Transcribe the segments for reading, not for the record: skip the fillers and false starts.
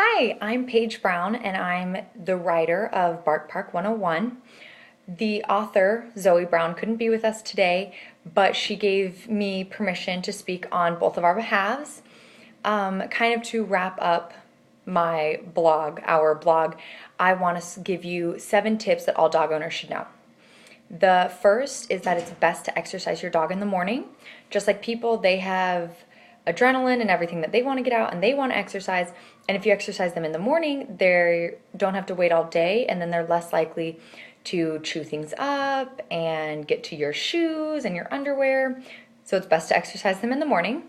Hi, I'm Paige Brown, and I'm the writer of Bark Park 101. The author, Zoe Brown, couldn't be with us today, but she gave me permission to speak on both of our behalves. Kind of to wrap up our blog, I want to give you 7 tips that all dog owners should know. The first is that it's best to exercise your dog in the morning. Just like people, they have adrenaline and everything that they want to get out and they want to exercise. And if you exercise them in the morning, they don't have to wait all day, and then they're less likely to chew things up and get to your shoes and your underwear. So it's best to exercise them in the morning.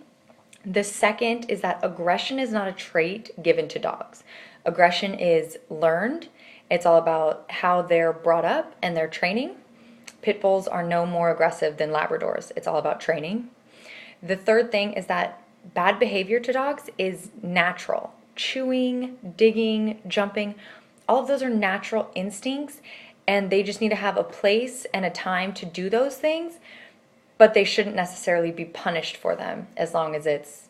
The second is that aggression is not a trait given to dogs. Aggression is learned. It's all about how they're brought up and their training. Pit bulls are no more aggressive than Labradors. It's all about training. The third thing is that bad behavior to dogs is natural. Chewing, digging, jumping, all of those are natural instincts, and they just need to have a place and a time to do those things, but they shouldn't necessarily be punished for them as long as it's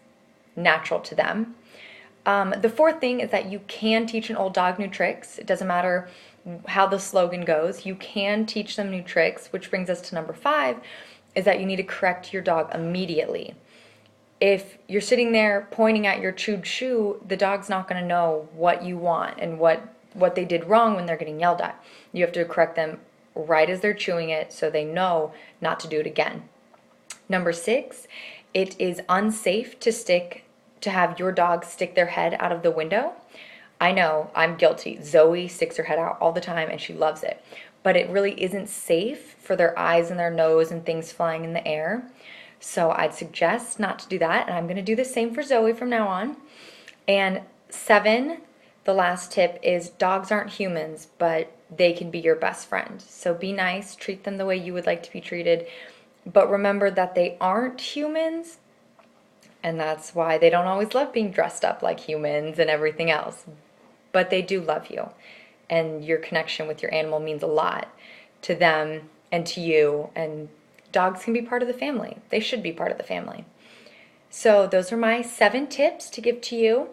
natural to them. The fourth thing is that you can teach an old dog new tricks. It doesn't matter how the slogan goes. You can teach them new tricks, which brings us to number 5, is that you need to correct your dog immediately. If you're sitting there pointing at your chewed shoe, the dog's not going to know what you want and what they did wrong when they're getting yelled at. You have to correct them right as they're chewing it so they know not to do it again. Number 6, it is unsafe to have your dog stick their head out of the window. I know, I'm guilty. Zoe sticks her head out all the time and she loves it. But it really isn't safe for their eyes and their nose and things flying in the air. So I'd suggest not to do that, and I'm going to do the same for Zoe from now on. And 7, the last tip is dogs aren't humans, but they can be your best friend. So be nice, treat them the way you would like to be treated, but remember that they aren't humans, and that's why they don't always love being dressed up like humans and everything else. But they do love you, and your connection with your animal means a lot to them and to you, and dogs can be part of the family. They should be part of the family. So those are my 7 tips to give to you.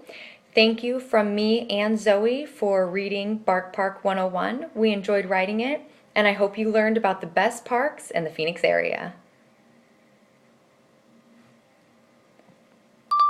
Thank you from me and Zoe for reading Bark Park 101. We enjoyed writing it, and I hope you learned about the best parks in the Phoenix area.